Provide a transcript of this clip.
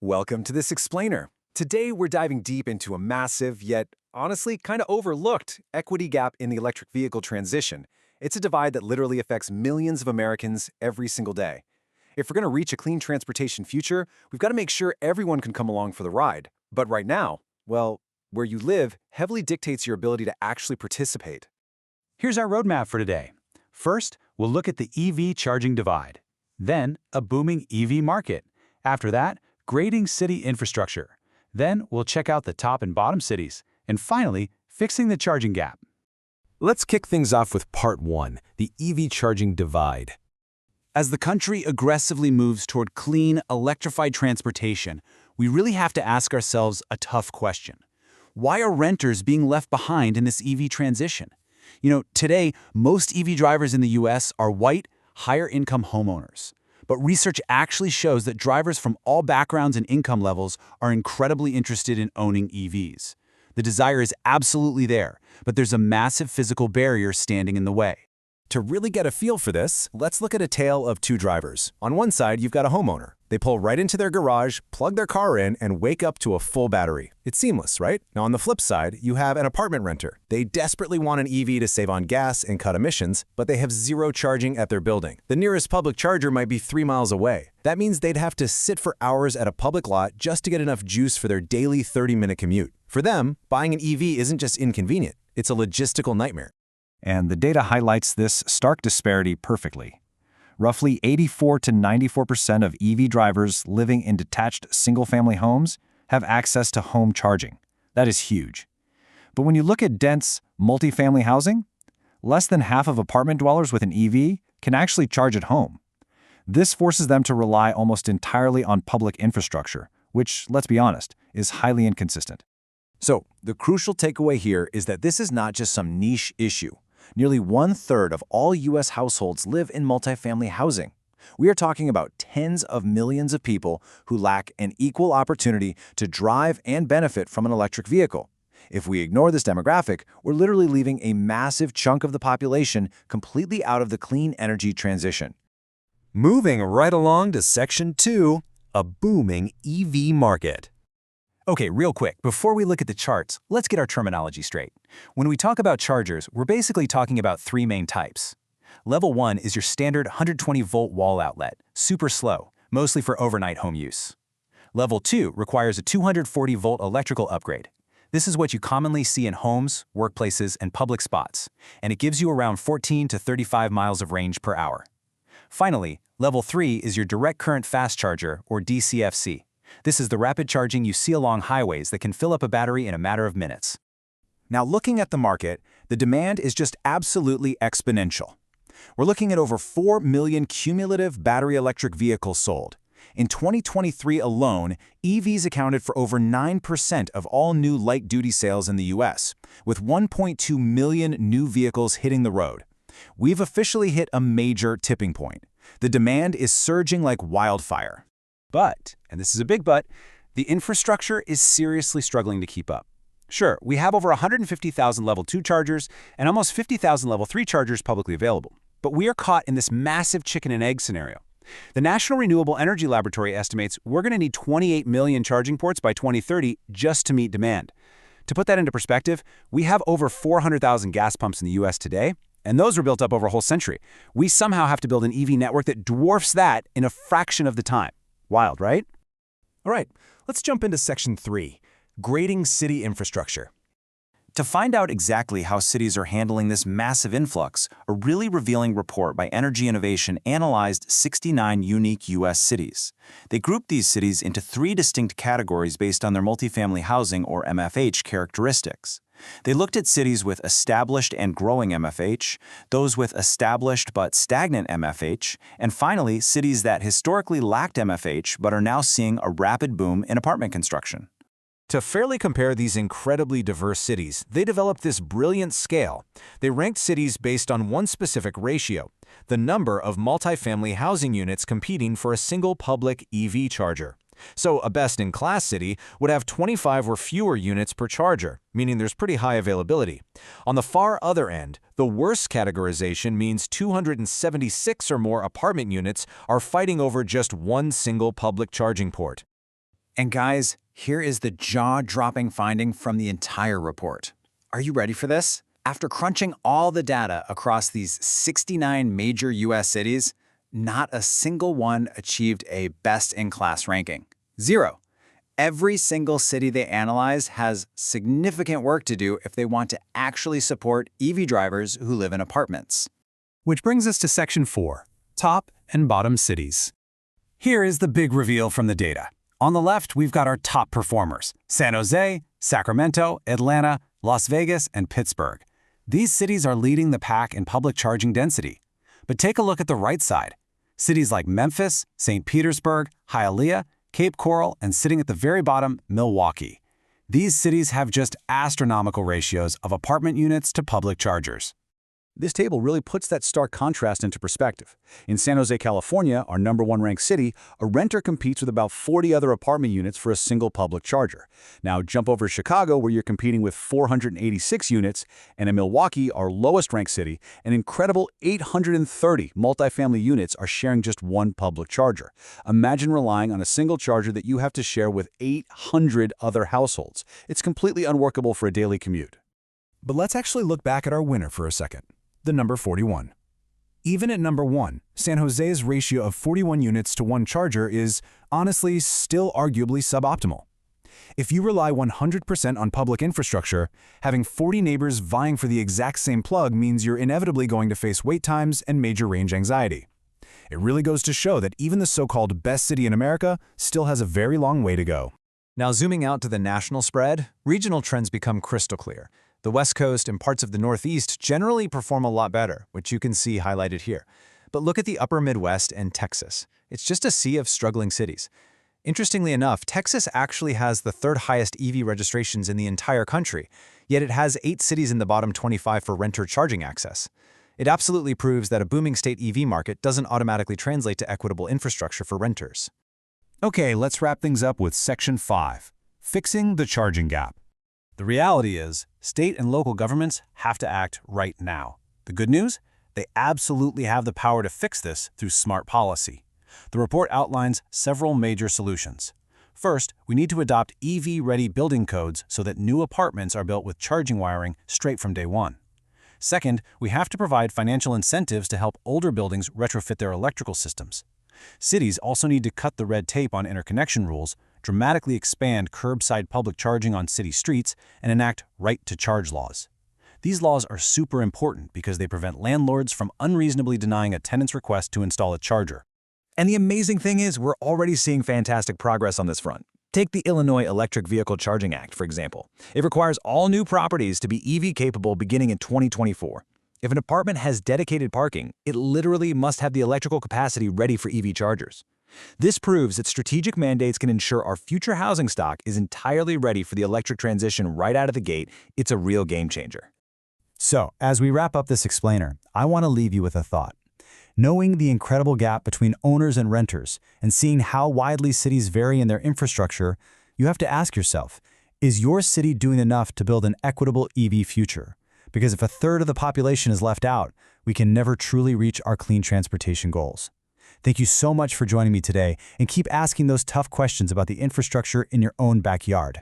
Welcome to this explainer. Today we're diving deep into a massive, yet honestly kind of overlooked, equity gap in the electric vehicle transition. It's a divide that literally affects millions of Americans every single day. If we're going to reach a clean transportation future, we've got to make sure everyone can come along for the ride. But right now, well, where you live heavily dictates your ability to actually participate. Here's our roadmap for today. First, we'll look at the EV charging divide. Then, a booming EV market. After that, grading city infrastructure. Then, we'll check out the top and bottom cities. And finally, fixing the charging gap. Let's kick things off with Part 1, the EV charging divide. As the country aggressively moves toward clean, electrified transportation, we really have to ask ourselves a tough question. Why are renters being left behind in this EV transition? Today, most EV drivers in the US are white, higher-income homeowners. But research actually shows that drivers from all backgrounds and income levels are incredibly interested in owning EVs. The desire is absolutely there, but there's a massive physical barrier standing in the way. To really get a feel for this, let's look at a tale of two drivers. On one side, you've got a homeowner. They pull right into their garage, plug their car in, and wake up to a full battery. It's seamless, right? Now on the flip side, you have an apartment renter. They desperately want an EV to save on gas and cut emissions, but they have zero charging at their building. The nearest public charger might be 3 miles away. That means they'd have to sit for hours at a public lot just to get enough juice for their daily 30-minute commute. For them, buying an EV isn't just inconvenient, it's a logistical nightmare. And the data highlights this stark disparity perfectly. Roughly 84 to 94% of EV drivers living in detached single-family homes have access to home charging. That is huge. But when you look at dense, multifamily housing, less than half of apartment dwellers with an EV can actually charge at home. This forces them to rely almost entirely on public infrastructure, which, let's be honest, is highly inconsistent. So, the crucial takeaway here is that this is not just some niche issue. Nearly 1/3 of all U.S. households live in multifamily housing. We are talking about tens of millions of people who lack an equal opportunity to drive and benefit from an electric vehicle. If we ignore this demographic, we're literally leaving a massive chunk of the population completely out of the clean energy transition. Moving right along to Section 2, a booming EV market. Okay, real quick, before we look at the charts, let's get our terminology straight. When we talk about chargers, we're basically talking about three main types. Level 1 is your standard 120-volt wall outlet, super slow, mostly for overnight home use. Level 2 requires a 240-volt electrical upgrade. This is what you commonly see in homes, workplaces, and public spots, and it gives you around 14 to 35 miles of range per hour. Finally, Level 3 is your direct current fast charger, or DCFC. This is the rapid charging you see along highways that can fill up a battery in a matter of minutes. Now, looking at the market, the demand is just absolutely exponential. We're looking at over 4 million cumulative battery electric vehicles sold. In 2023 alone, EVs accounted for over 9% of all new light-duty sales in the U.S., with 1.2 million new vehicles hitting the road. We've officially hit a major tipping point. The demand is surging like wildfire. But, and this is a big but, the infrastructure is seriously struggling to keep up. Sure, we have over 150,000 Level 2 chargers and almost 50,000 Level 3 chargers publicly available. But we are caught in this massive chicken and egg scenario. The National Renewable Energy Laboratory estimates we're going to need 28 million charging ports by 2030 just to meet demand. To put that into perspective, we have over 400,000 gas pumps in the U.S. today, and those were built up over a whole century. We somehow have to build an EV network that dwarfs that in a fraction of the time. Wild, right? All right, let's jump into Section 3, grading city infrastructure. To find out exactly how cities are handling this massive influx, a really revealing report by Energy Innovation analyzed 69 unique U.S. cities. They grouped these cities into 3 distinct categories based on their multifamily housing or MFH characteristics. They looked at cities with established and growing MFH, those with established but stagnant MFH, and finally, cities that historically lacked MFH but are now seeing a rapid boom in apartment construction. To fairly compare these incredibly diverse cities, they developed this brilliant scale. They ranked cities based on one specific ratio, the number of multifamily housing units competing for a single public EV charger. So a best-in-class city would have 25 or fewer units per charger, meaning there's pretty high availability. On the far other end, the worst categorization means 276 or more apartment units are fighting over just one single public charging port. And guys, here is the jaw-dropping finding from the entire report. Are you ready for this? After crunching all the data across these 69 major US cities, not a single one achieved a best-in-class ranking. 0. Every single city they analyzed has significant work to do if they want to actually support EV drivers who live in apartments. Which brings us to Section 4, Top and Bottom Cities. Here is the big reveal from the data. On the left, we've got our top performers: San Jose, Sacramento, Atlanta, Las Vegas, and Pittsburgh. These cities are leading the pack in public charging density. But take a look at the right side. Cities like Memphis, St. Petersburg, Hialeah, Cape Coral, and sitting at the very bottom, Milwaukee. These cities have just astronomical ratios of apartment units to public chargers. This table really puts that stark contrast into perspective. In San Jose, California, our #1 ranked city, a renter competes with about 40 other apartment units for a single public charger. Now jump over to Chicago, where you're competing with 486 units, and in Milwaukee, our lowest ranked city, an incredible 830 multifamily units are sharing just one public charger. Imagine relying on a single charger that you have to share with 800 other households. It's completely unworkable for a daily commute. But let's actually look back at our winner for a second. The number 41. Even at number 1, San Jose's ratio of 41 units to one charger is, honestly, still arguably suboptimal. If you rely 100% on public infrastructure, having 40 neighbors vying for the exact same plug means you're inevitably going to face wait times and major range anxiety. It really goes to show that even the so-called best city in America still has a very long way to go. Now zooming out to the national spread, regional trends become crystal clear. The West Coast and parts of the Northeast generally perform a lot better, which you can see highlighted here. But look at the upper Midwest and Texas. It's just a sea of struggling cities. Interestingly enough, Texas actually has the 3rd highest EV registrations in the entire country, yet it has 8 cities in the bottom 25 for renter charging access. It absolutely proves that a booming state EV market doesn't automatically translate to equitable infrastructure for renters. Okay, let's wrap things up with Section 5, Fixing the Charging Gap. The reality is, state and local governments have to act right now. The good news? They absolutely have the power to fix this through smart policy. The report outlines several major solutions. First, we need to adopt EV-ready building codes so that new apartments are built with charging wiring straight from day one. Second, we have to provide financial incentives to help older buildings retrofit their electrical systems. Cities also need to cut the red tape on interconnection rules, dramatically expand curbside public charging on city streets, and enact right-to-charge laws. These laws are super important because they prevent landlords from unreasonably denying a tenant's request to install a charger. And the amazing thing is, we're already seeing fantastic progress on this front. Take the Illinois Electric Vehicle Charging Act, for example. It requires all new properties to be EV-capable beginning in 2024. If an apartment has dedicated parking, it literally must have the electrical capacity ready for EV chargers. This proves that strategic mandates can ensure our future housing stock is entirely ready for the electric transition right out of the gate. It's a real game changer. So, as we wrap up this explainer, I want to leave you with a thought. Knowing the incredible gap between owners and renters and seeing how widely cities vary in their infrastructure, you have to ask yourself, is your city doing enough to build an equitable EV future? Because if a third of the population is left out, we can never truly reach our clean transportation goals. Thank you so much for joining me today, and keep asking those tough questions about the infrastructure in your own backyard.